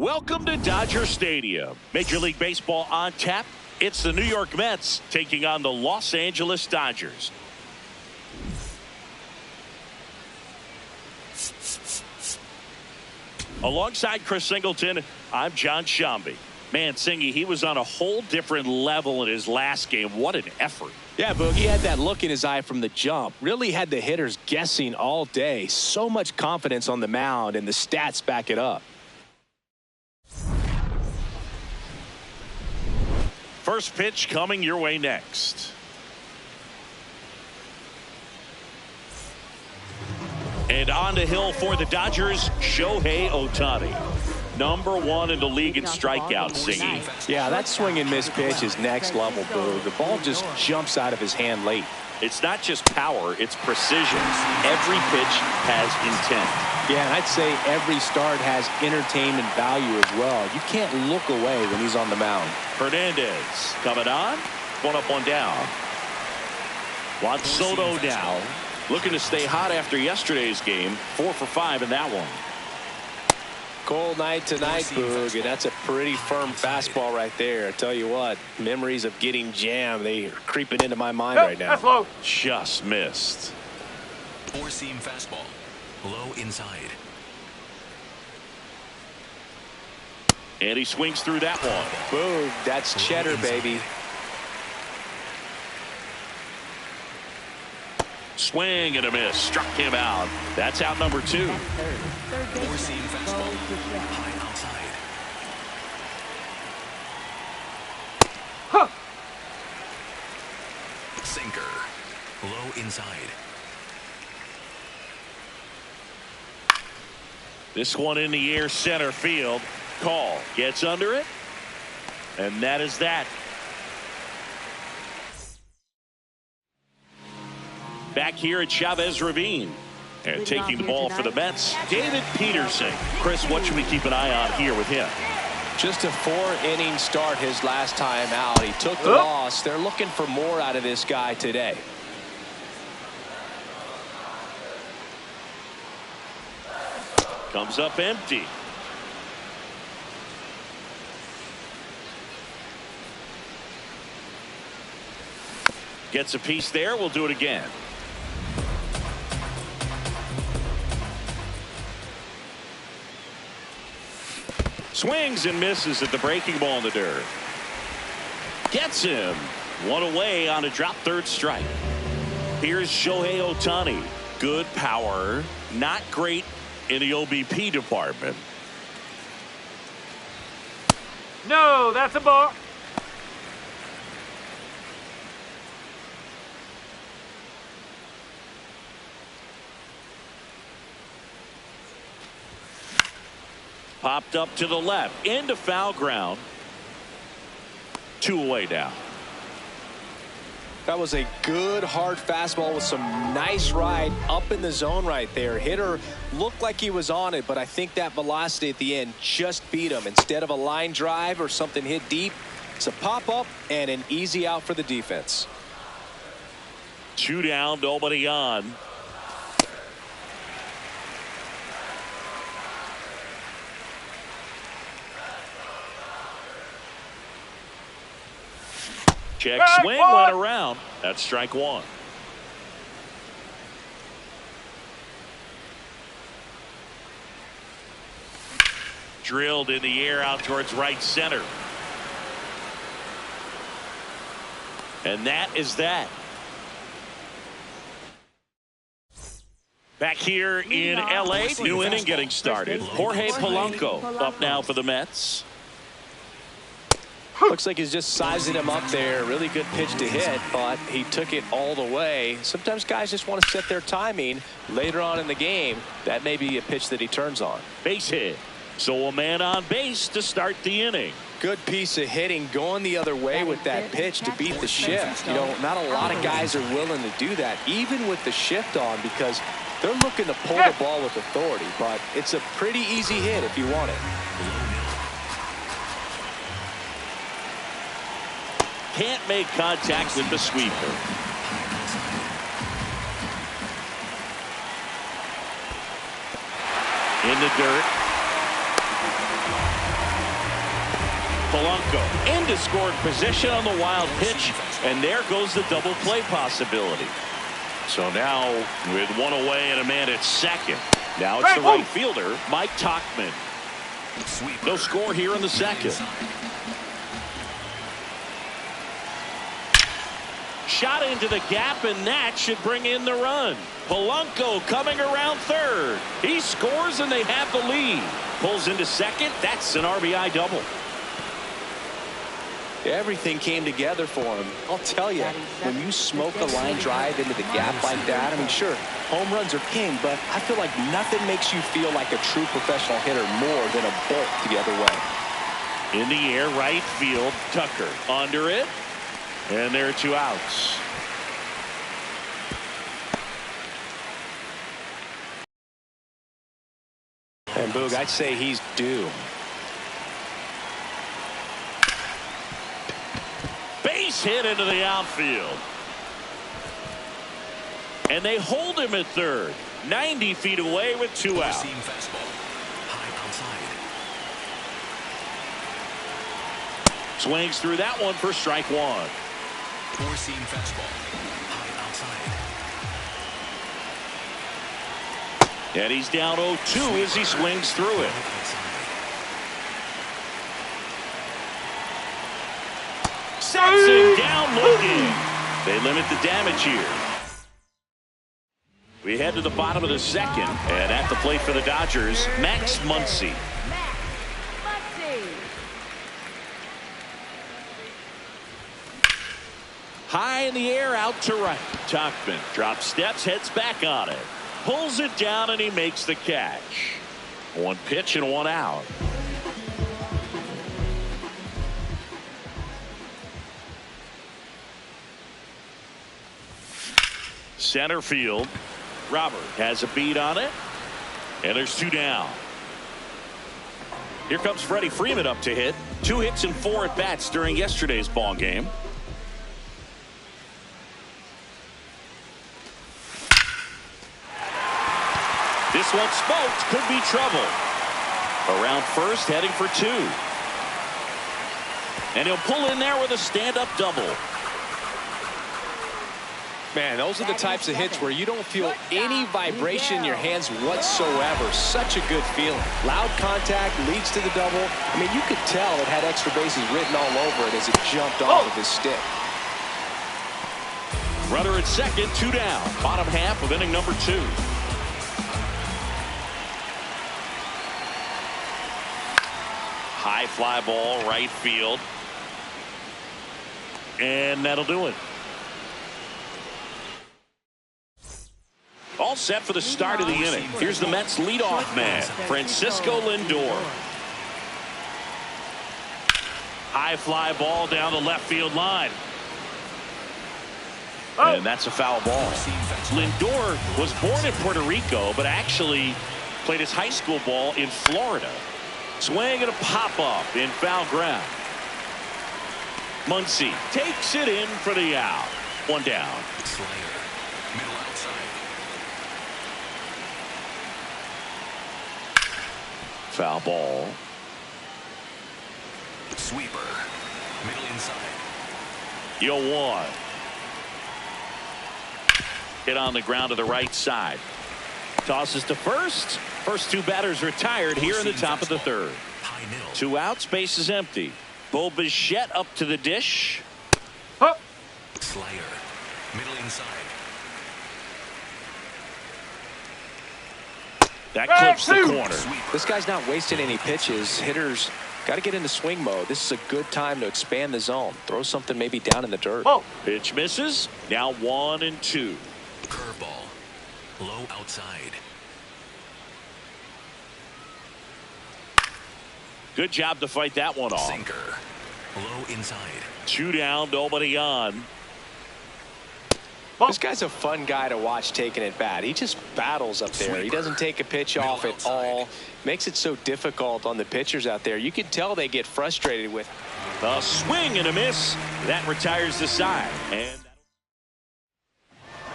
Welcome to Dodger Stadium. Major League Baseball on tap. It's the New York Mets taking on the Los Angeles Dodgers. Alongside Chris Singleton, I'm John Shambi. Man, Singy, he was on a whole different level in his last game. What an effort. Yeah, Boog, he had that look in his eye from the jump. Really had the hitters guessing all day. So much confidence on the mound, and the stats back it up. First pitch coming your way next. And on the hill for the Dodgers, Shohei Ohtani. #1 in the league in strikeouts, Singy. Yeah, that swing and miss pitch is next level, Boog. The ball just jumps out of his hand late. It's not just power, it's precision. Every pitch has intent. Yeah, and I'd say every start has entertainment value as well. You can't look away when he's on the mound. Hernandez coming on. One up, one down. Juan Soto now looking to stay hot after yesterday's game. 4 for 5 in that one. Cold night tonight, Boog, and that's a pretty firm fastball right there. I tell you what, memories of getting jammed, they are creeping into my mind right now. That's low. Just missed. 4-seam fastball. Low inside. And he swings through that one. Boog, that's cheddar, baby. Swing and a miss. Struck him out. That's out number 2. 4-seam fastball. High outside. Huh. Sinker. Low inside. This one in the air, center field. Call gets under it. And that is that. Back here at Chavez Ravine. And taking the ball for the Mets, David Peterson. Chris, what should we keep an eye on here with him? Just a 4-inning start his last time out. He took the loss. They're looking for more out of this guy today. Comes up empty. Gets a piece there. We'll do it again. Swings and misses at the breaking ball in the dirt. Gets him. One away on a drop third strike. Here's Shohei Ohtani. Good power. Not great in the OBP department. No, that's a ball. Popped up to the left into foul ground. 2 away now. That was a good hard fastball with some nice ride up in the zone right there. Hitter looked like he was on it, but I think that velocity at the end just beat him. Instead of a line drive or something hit deep, it's a pop up and an easy out for the defense. 2 down, nobody on. Check swing went around. That's strike 1. Drilled in the air out towards right center. And that is that. Back here in LA, new inning getting started. Jorge Polanco up now for the Mets. Looks like he's just sizing him up there. Really good pitch to hit, but he took it all the way. Sometimes guys just want to set their timing later on in the game. That may be a pitch that he turns on. Base hit. So a man on base to start the inning. Good piece of hitting going the other way with that pitch to beat the shift. You know, not a lot of guys are willing to do that, even with the shift on, because they're looking to pull the ball with authority. But it's a pretty easy hit if you want it. Can't make contact with the sweeper. In the dirt. Polanco into scoring position on the wild pitch, and there goes the double play possibility. So now with one away and a man at second. Now it's the right fielder, Mike Tauchman. No score here in the second. Shot into the gap, and that should bring in the run. Polanco coming around third. He scores, and they have the lead. Pulls into second. That's an RBI double. Everything came together for him. I'll tell you, when you smoke a line drive into the gap like that, I mean, sure, home runs are king, but I feel like nothing makes you feel like a true professional hitter more than a bolt the other way. In the air, right field, Tucker under it, and there are 2 outs. And Boog, I'd say he's due. Base hit into the outfield. And they hold him at third. 90 feet away with 2 outs. Swings through that one for strike 1. Four-seam fastball. High outside. And he's down 0-2 as he swings through it. Sets him down looking. They limit the damage here. We head to the bottom of the second, and at the plate for the Dodgers, Max Muncy. High in the air, out to right. Tauchman drops steps, heads back on it. Pulls it down, and he makes the catch. 1 pitch and 1 out. Center field. Robert has a beat on it. And there's 2 down. Here comes Freddie Freeman up to hit. 2 hits and 4 at bats during yesterday's ball game. This one smoked, could be trouble. Around first, heading for 2. And he'll pull in there with a stand-up double. Man, those are the types of hits where you don't feel any vibration in your hands whatsoever. Such a good feeling. Loud contact leads to the double. I mean, you could tell it had extra bases written all over it as it jumped off of his stick. Runner at second, 2 down. Bottom half of inning number 2. High fly ball, right field. And that'll do it. All set for the start of the inning. Here's the Mets leadoff man, Francisco Lindor. High fly ball down the left field line. And that's a foul ball. Lindor was born in Puerto Rico, but actually played his high school ball in Florida. Swing and a pop-up in foul ground. Muncy takes it in for the out. 1 down. Middle outside. Foul ball. Sweeper. Middle inside. 0-1. Hit on the ground to the right side. Tosses to first. First 2 batters retired here in the top of the 3rd. 2 outs, base is empty. Bo Bichette up to the dish. Slider. Middle inside. That clips the corner. This guy's not wasting any pitches. Hitters got to get into swing mode. This is a good time to expand the zone. Throw something maybe down in the dirt. Pitch misses. Now 1-2. Curveball. Low outside. Good job to fight that one off. Sinker. Low inside. 2 down, nobody on. This guy's a fun guy to watch taking it bat. He just battles up there. He doesn't take a pitch off at all. Makes it so difficult on the pitchers out there. You can tell they get frustrated with a swing and a miss. That retires the side. And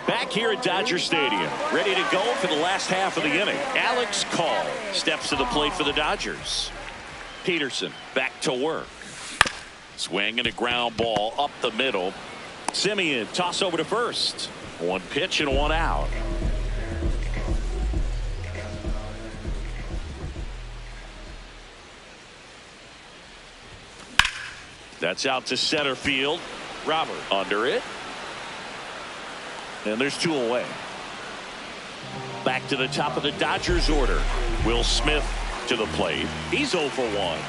back here at Dodger Stadium, ready to go for the last half of the inning. Alex Call steps to the plate for the Dodgers. Peterson back to work. Swing and a ground ball up the middle. Simeon toss over to first. One pitch and one out. That's out to center field. Robert under it. And there's two away. Back to the top of the Dodgers order. Will Smith to the plate. He's 0 for 1.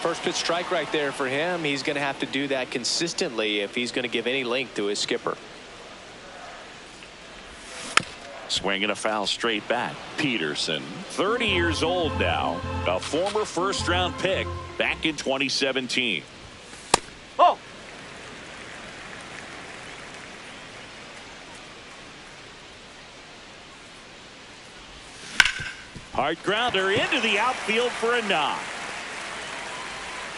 First pitch strike right there for him. He's going to have to do that consistently if he's going to give any length to his skipper. Swinging a foul straight back. Peterson, 30 years old now, a former first-round pick back in 2017. Oh! Hard grounder into the outfield for a knock.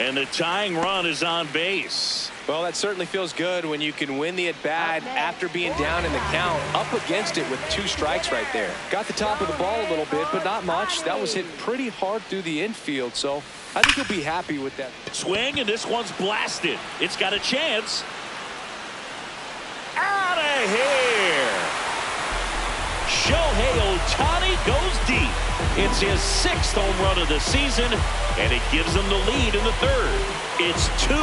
And the tying run is on base. Well, that certainly feels good when you can win the at-bat after being down in the count, up against it with 2 strikes right there. Got the top of the ball a little bit, but not much. That was hit pretty hard through the infield, so I think he'll be happy with that. Swing, and this one's blasted. It's got a chance. Out of here. Shohei Ohtani goes deep. It's his 6th home run of the season, and it gives him the lead in the 3rd. It's 2-1.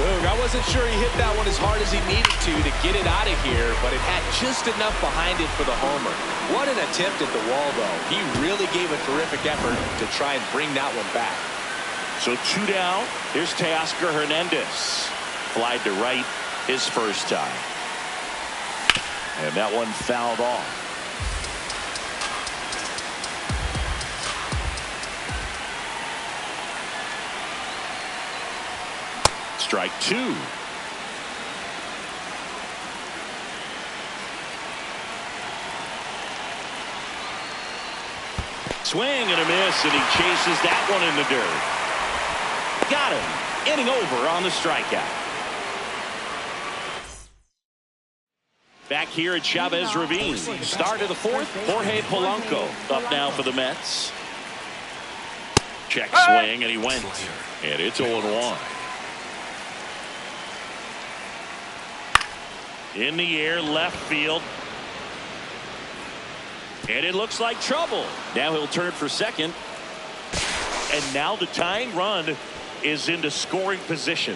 Boog, I wasn't sure he hit that one as hard as he needed to get it out of here, but it had just enough behind it for the homer. What an attempt at the wall, though. He really gave a terrific effort to try and bring that one back. So 2 down. Here's Teoscar Hernandez. Flied to right his first time. And that one fouled off. Strike 2. Swing and a miss, and he chases that one in the dirt. Got him. Inning over on the strikeout. Back here at Chavez Ravine. Start of the 4th. Jorge Polanco up now for the Mets. Check swing, and he went. And it's 0-1. In the air, left field. And it looks like trouble. Now he'll turn for second. And now the tying run is into scoring position.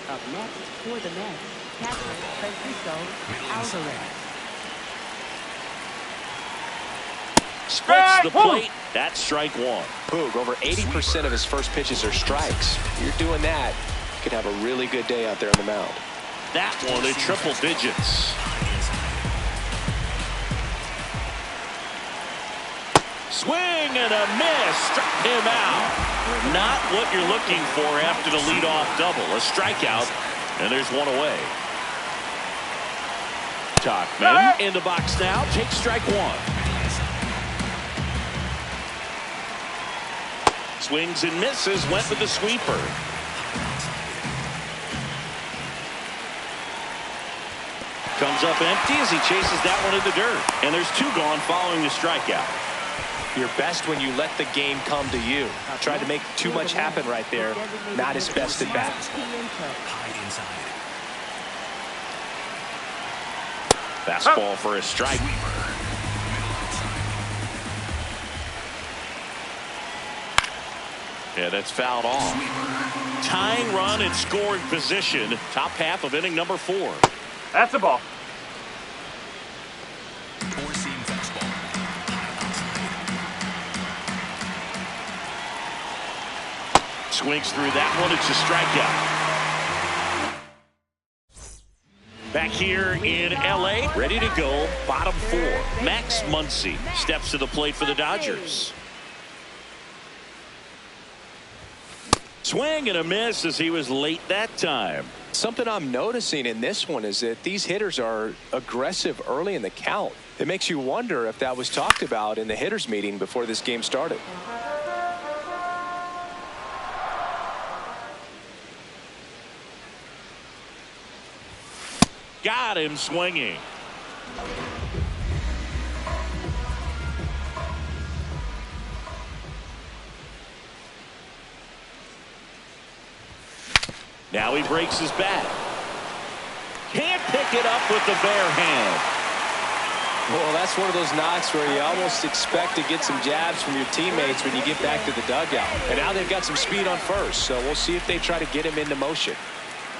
Up next for the Mets, catcher Francisco Alvarez. Splits the plate. That's strike 1. Boog, over 80% of his first pitches are strikes. You're doing that, you could have a really good day out there on the mound. That one in triple digits. Swing and a miss. Struck him out. Not what you're looking for after the leadoff double. A strikeout, and there's one away. Tauchman in the box now. Takes strike 1. Swings and misses. Went with the sweeper. Comes up empty as he chases that one in the dirt. And there's 2 gone following the strikeout. You're best when you let the game come to you. Tried to make too much happen right there. Not his best at bat. High inside. Fastball for a strike. Yeah, that's fouled off. Tying run in scoring position. Top half of inning number 4. That's a ball. Four-seam fastball. Swings through that one. It's a strikeout. Back here in L.A., ready to go. Bottom 4. Max Muncy steps to the plate for the Dodgers. Swing and a miss as he was late that time. Something I'm noticing in this one is that these hitters are aggressive early in the count. It makes you wonder if that was talked about in the hitters meeting before this game started. Got him swinging. Now he breaks his bat. Can't pick it up with the bare hand. Well, that's one of those knocks where you almost expect to get some jabs from your teammates when you get back to the dugout. And now they've got some speed on first, so we'll see if they try to get him into motion.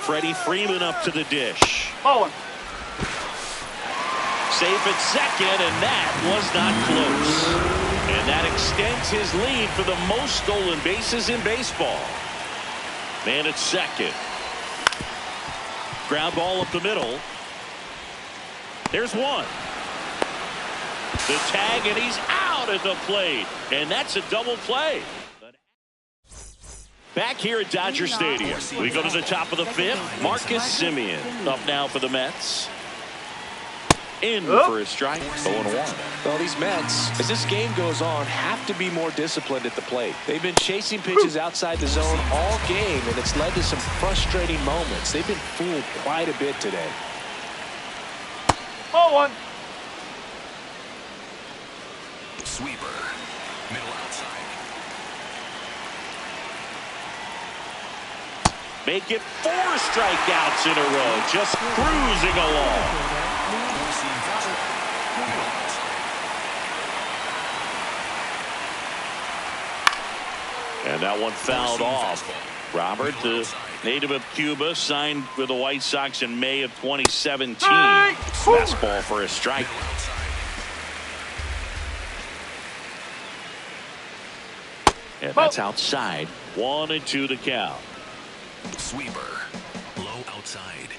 Freddie Freeman up to the dish. Oh, Safe at second, and that was not close. And that extends his lead for the most stolen bases in baseball. Man at second. Ground ball up the middle. There's one. The tag, and he's out at the plate. And that's a double play. Back here at Dodger Stadium, we go to the top of the fifth. Marcus Semien up now for the Mets. In for a strike. 0-1. Well, these Mets, as this game goes on, have to be more disciplined at the plate. They've been chasing pitches outside the zone all game, and it's led to some frustrating moments. They've been fooled quite a bit today. 0-1. Sweeper. Middle outside. Make it 4 strikeouts in a row. Just cruising along. And that one fouled off. Robert, the native of Cuba, signed with the White Sox in May of 2017. Fastball for a strike. And that's outside. 1-2 to count. Sweeper. Low outside.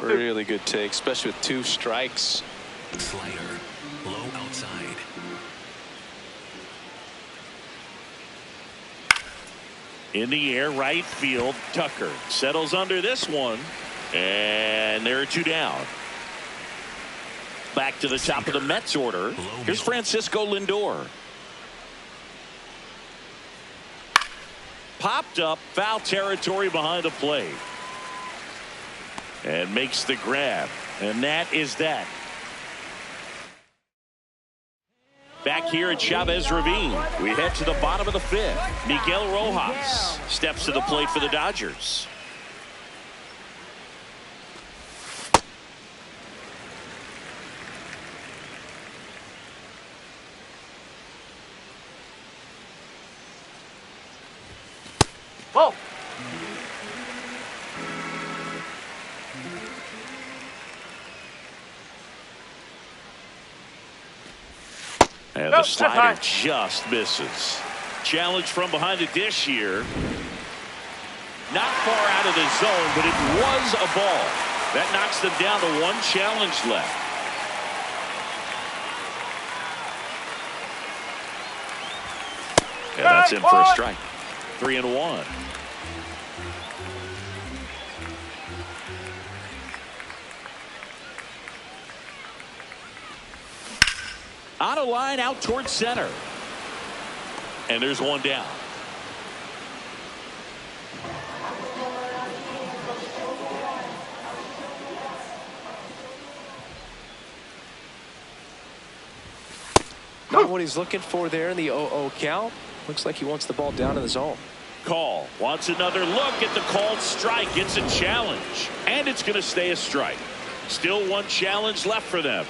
Really good take, especially with 2 strikes. Slider. Low outside. In the air, right field. Tucker settles under this one. And there are 2 down. Back to the top of the Mets order. Here's Francisco Lindor. Popped up, foul territory behind the plate. And makes the grab. And that is that. Back here at Chavez Ravine, we head to the bottom of the 5th. Miguel Rojas steps to the plate for the Dodgers. Whoa. And the slider just misses. Challenge from behind the dish here. Not far out of the zone, but it was a ball. That knocks them down to 1 challenge left. And that's in for a strike. 3-1. On a line out towards center. And there's 1 down. Not what he's looking for there in the 0-0 count. Looks like he wants the ball down in the zone. Call wants another look at the called strike. It's a challenge, and it's going to stay a strike. Still 1 challenge left for them.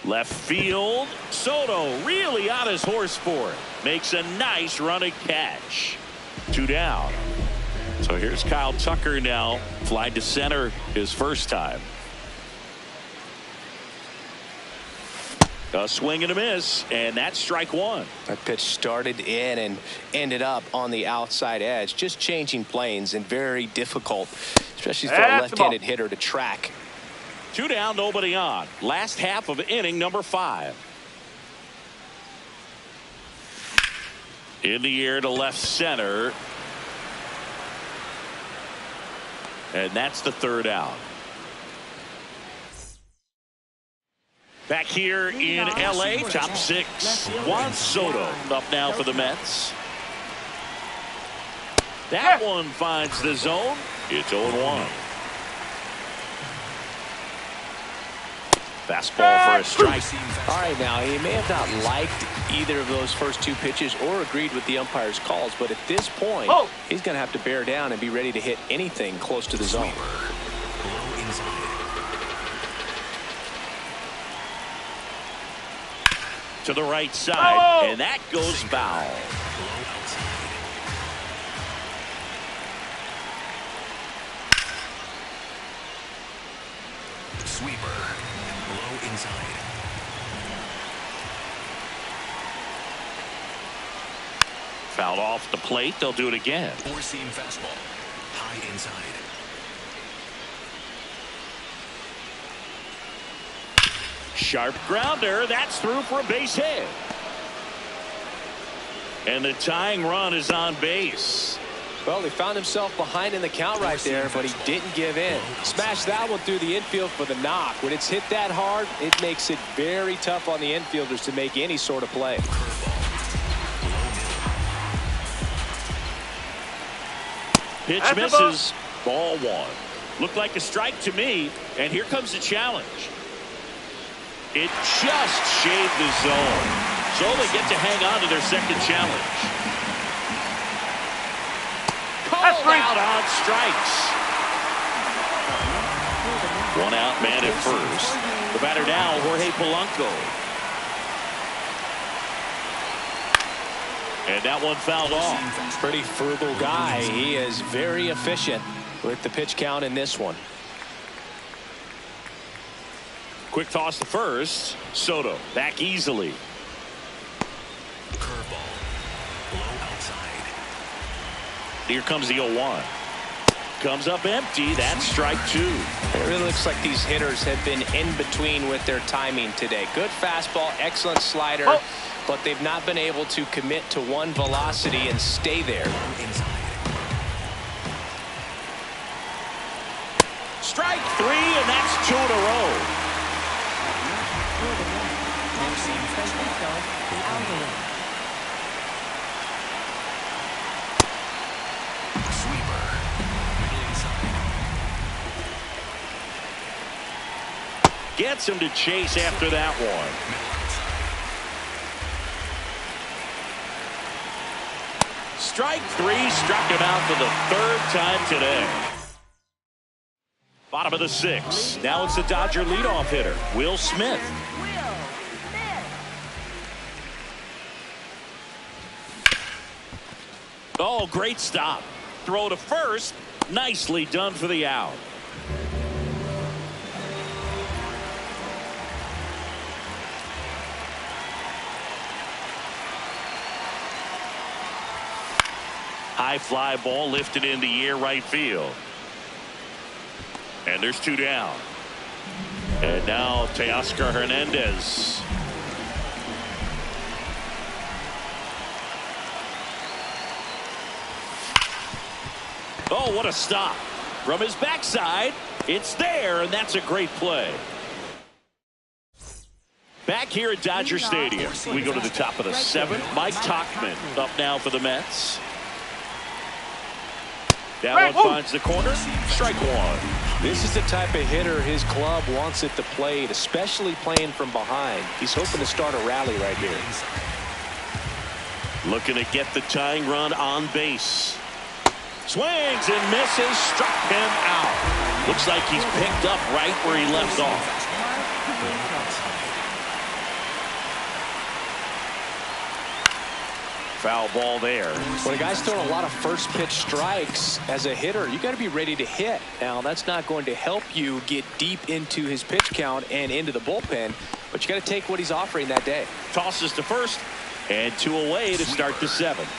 Left field. Soto really on his horse for it. Makes a nice running catch. 2 down. So here's Kyle Tucker now. Fly to center his first time. A swing and a miss, and that's strike 1. That pitch started in and ended up on the outside edge. Just changing planes and very difficult, especially for a left-handed hitter to track. 2 down, nobody on. Last half of inning number 5. In the air to left center. And that's the 3rd out. Back here in L.A., top 6. Juan Soto up now for the Mets. That one finds the zone. It's 0-1. Fastball for a strike. All right, now, he may have not liked either of those first two pitches or agreed with the umpire's calls, but at this point, he's going to have to bear down and be ready to hit anything close to the zone. Low inside. To the right side, and that goes foul. Low outside. Sweeper. Low inside. Fouled off the plate. They'll do it again. Four-seam fastball. High inside. Sharp grounder. That's through for a base hit. And the tying run is on base. Well, he found himself behind in the count right there, but he didn't give in. Smashed that one through the infield for the knock. When it's hit that hard, it makes it very tough on the infielders to make any sort of play. Pitch misses. Ball one. Looked like a strike to me, and here comes the challenge. It just shaved the zone, so they get to hang on to their second challenge. Called out on strikes. One out, man at first. The batter now, Jorge Polanco. And that one fouled off. Pretty frugal guy. He is very efficient with the pitch count in this one. Quick toss to first. Soto back easily. Curveball. Low outside. Here comes the 0-1. Comes up empty. That's strike two. It really looks like these hitters have been in between with their timing today. Good fastball, excellent slider, but they've not been able to commit to one velocity and stay there. Strike three, and that's two in a row. Gets him to chase after that one. Strike three, struck him out for the third time today. Bottom of the sixth. Now it's the Dodger leadoff hitter, Will Smith. Oh, great stop. Throw to first. Nicely done for the out. High fly ball lifted in the air right field. And there's two down. And now Teoscar Hernandez. Oh, what a stop. From his backside, it's there, and that's a great play. Back here at Dodger Stadium, we go to the top of the seventh. Mike Tauchman up now for the Mets. That one finds the corner. Strike one. This is the type of hitter his club wants at the plate, especially playing from behind. He's hoping to start a rally right here. Looking to get the tying run on base. Swings and misses. Struck him out. Looks like he's picked up right where he left off. Foul ball there. When a guy's throwing a lot of first pitch strikes as a hitter, you got to be ready to hit. Now, that's not going to help you get deep into his pitch count and into the bullpen, but you got to take what he's offering that day. Tosses to first and two away to start the seventh.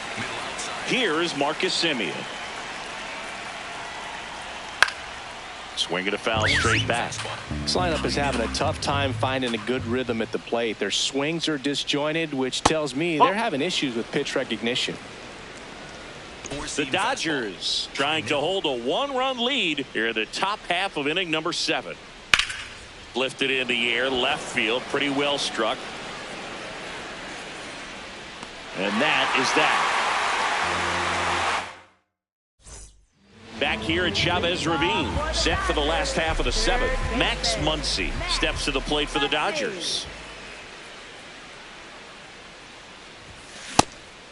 Here is Marcus Semien. Swinging a foul straight back. This lineup is having a tough time finding a good rhythm at the plate. Their swings are disjointed, which tells me they're having issues with pitch recognition. The Dodgers trying to hold a one-run lead here in the top half of inning number 7. Lifted in the air, left field, pretty well struck. And that is that. Back here at Chavez Ravine, set for the last half of the seventh. Max Muncy steps to the plate for the Dodgers.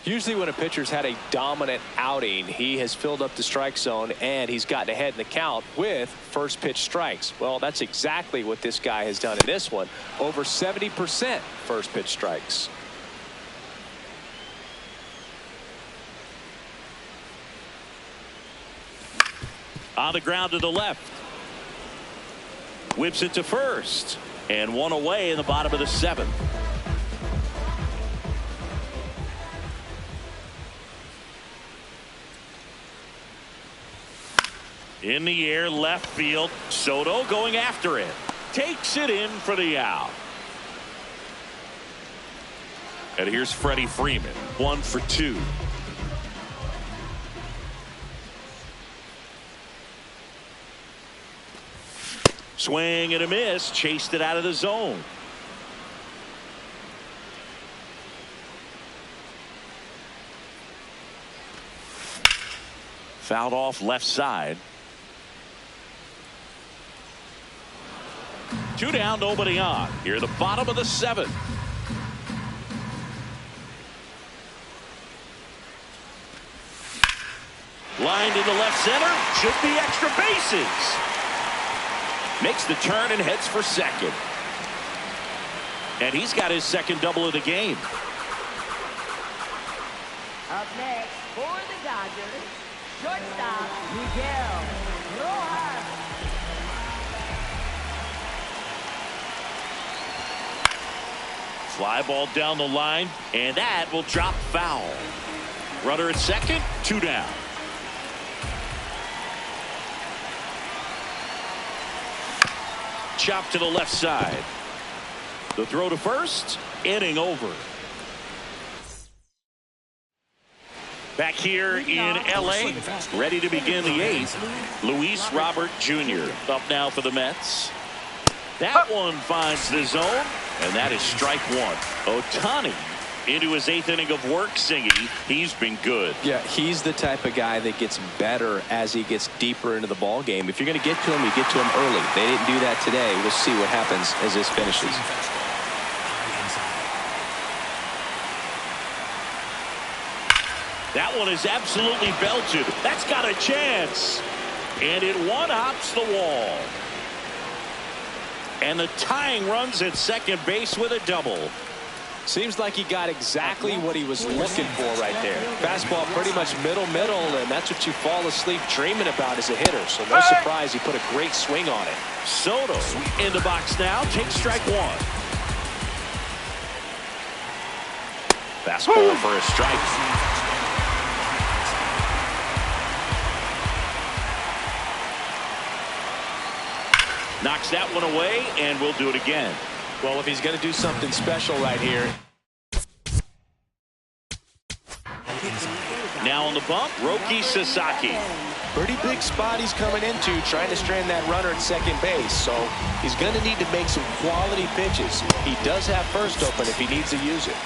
Usually when a pitcher's had a dominant outing, he has filled up the strike zone and he's gotten ahead in the count with first pitch strikes. Well, that's exactly what this guy has done in this one. Over 70% first pitch strikes. On the ground to the left. Whips it to first. And one away in the bottom of the seventh. In the air, left field. Soto going after it. Takes it in for the out. And here's Freddie Freeman. 1 for 2. Swing and a miss. Chased it out of the zone. Fouled off left side. 2 down, nobody on. Here, the bottom of the seventh. Lined into left center. Should be extra bases. Makes the turn and heads for second. And he's got his second double of the game. Up next for the Dodgers, shortstop Miguel Rojas. Fly ball down the line, and that will drop foul. Runner at second, 2 down. Chop to the left side. The throw to first, inning over. Back here in L.A., ready to begin the 8th. Luis Robert Jr. up now for the Mets. That one finds the zone, and that is strike 1. Ohtani into his 8th inning of work singing. He's been good. Yeah, he's the type of guy that gets better as he gets deeper into the ball game. If you're going to get to him, you get to him early. They didn't do that today. We'll see what happens as this finishes. That one is absolutely belted. That's got a chance. And it one-hops the wall. And the tying runs at second base with a double. Seems like he got exactly what he was looking for right there. Fastball pretty much middle, and that's what you fall asleep dreaming about as a hitter. So no surprise he put a great swing on it. Soto in the box now. Takes strike 1. Fastball for a strike. Knocks that one away, and we'll do it again. Well, if he's going to do something special right here. Now on the bump, Roki Sasaki. Pretty big spot he's coming into, trying to strand that runner at second base. So he's going to need to make some quality pitches. He does have first open if he needs to use it.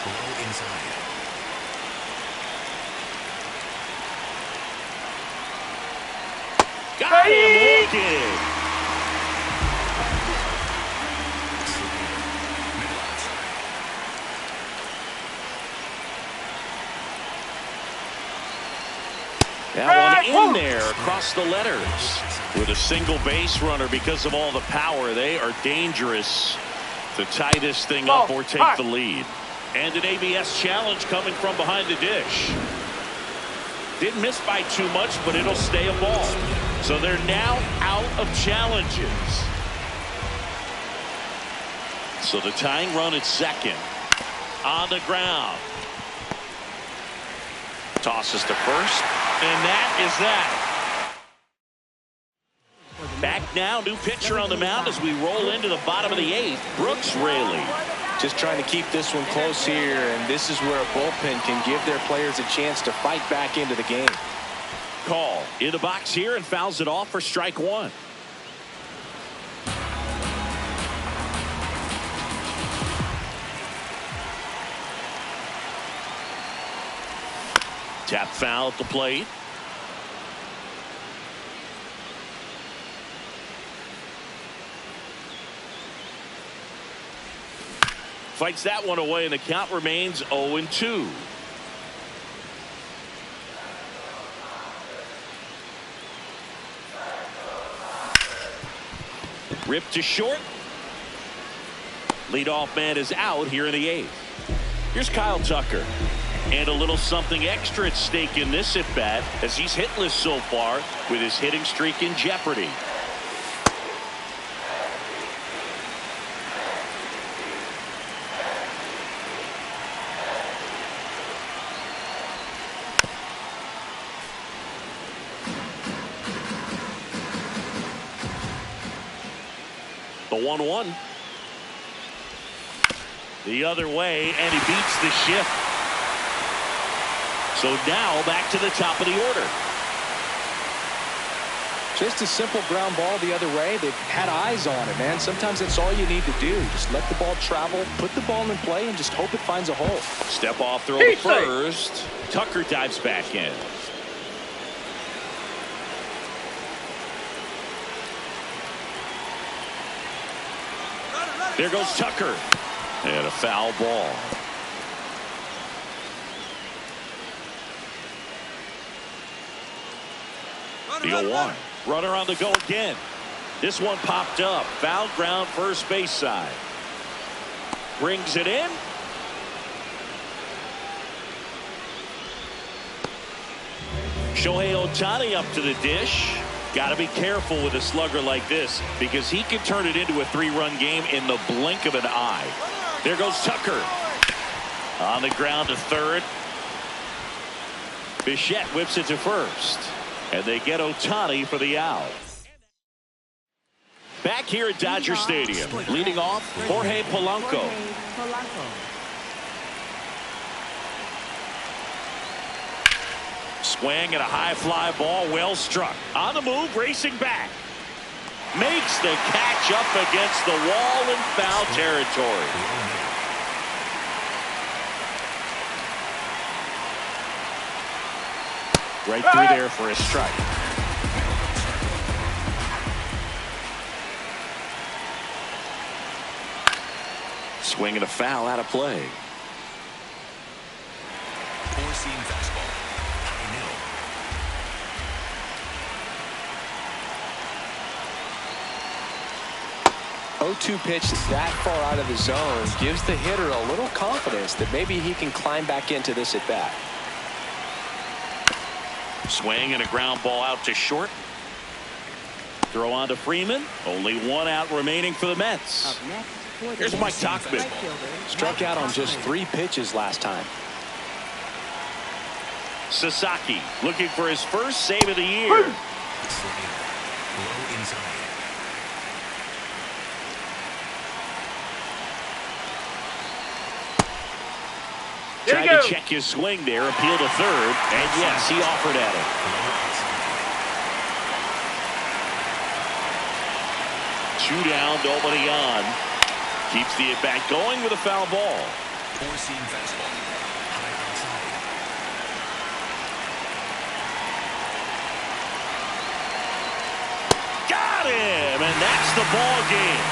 Got him looking. That one in there across the letters with a single base runner. Because of all the power, they are dangerous to tie this thing up or take the lead. And an ABS challenge coming from behind the dish. Didn't miss by too much, but it'll stay a ball. So they're now out of challenges. So the tying run at second. On the ground. Tosses to first. And that is that. Back now, new pitcher on the mound as we roll into the bottom of the 8th. Brooks Raley. Just trying to keep this one close here, and this is where a bullpen can give their players a chance to fight back into the game. Call in the box here and fouls it off for strike 1. Tap foul at the plate. fights that one away, and the count remains 0-2. Ripped to short. Leadoff man is out here in the 8th. Here's Kyle Tucker. And a little something extra at stake in this at-bat, as he's hitless so far with his hitting streak in jeopardy. The 1-1. The other way, and he beats the shift. So now back to the top of the order. Just a simple ground ball the other way. They've had eyes on it, man. Sometimes that's all you need to do. Just let the ball travel, put the ball in play, and just hope it finds a hole. Step off throw to first. Tucker dives back in. There goes Tucker. And a foul ball. The 0-1. Runner on the go again. This one popped up. Foul ground first base side. Brings it in. Shohei Ohtani up to the dish. Got to be careful with a slugger like this, because he can turn it into a 3-run game in the blink of an eye. There goes Tucker. On the ground to third. Bichette whips it to first. And they get Ohtani for the out. Back here at Dodger Stadium, leading off, Jorge Polanco. Swing and a high fly ball, well struck. On the move, racing back. Makes the catch up against the wall in foul territory. Right through there for a strike. Swing and a foul out of play. Four-seam fastball. High middle. 0-2 pitch that far out of the zone gives the hitter a little confidence that maybe he can climb back into this at bat. Swing and a ground ball out to short. Throw on to Freeman. Only one out remaining for the Mets. Here's Mike Tauchman. Struck out on just 3 pitches last time. Sasaki looking for his first save of the year. Low inside. Trying to check his swing there, appeal to third, and yes, he offered at it. Two down, nobody on. Keeps the at-bat going with a foul ball. Four-seam fastball. High outside. Got him, and that's the ball game.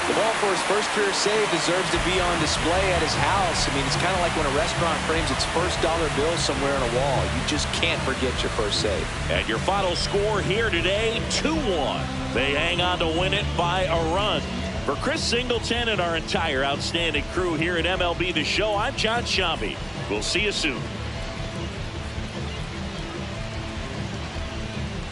The ball for his first career save deserves to be on display at his house. I mean, it's kind of like when a restaurant frames its first dollar bill somewhere on a wall. You just can't forget your first save. And your final score here today, 2-1. They hang on to win it by a run. For Chris Singleton and our entire outstanding crew here at MLB The Show, I'm John Shambi. We'll see you soon.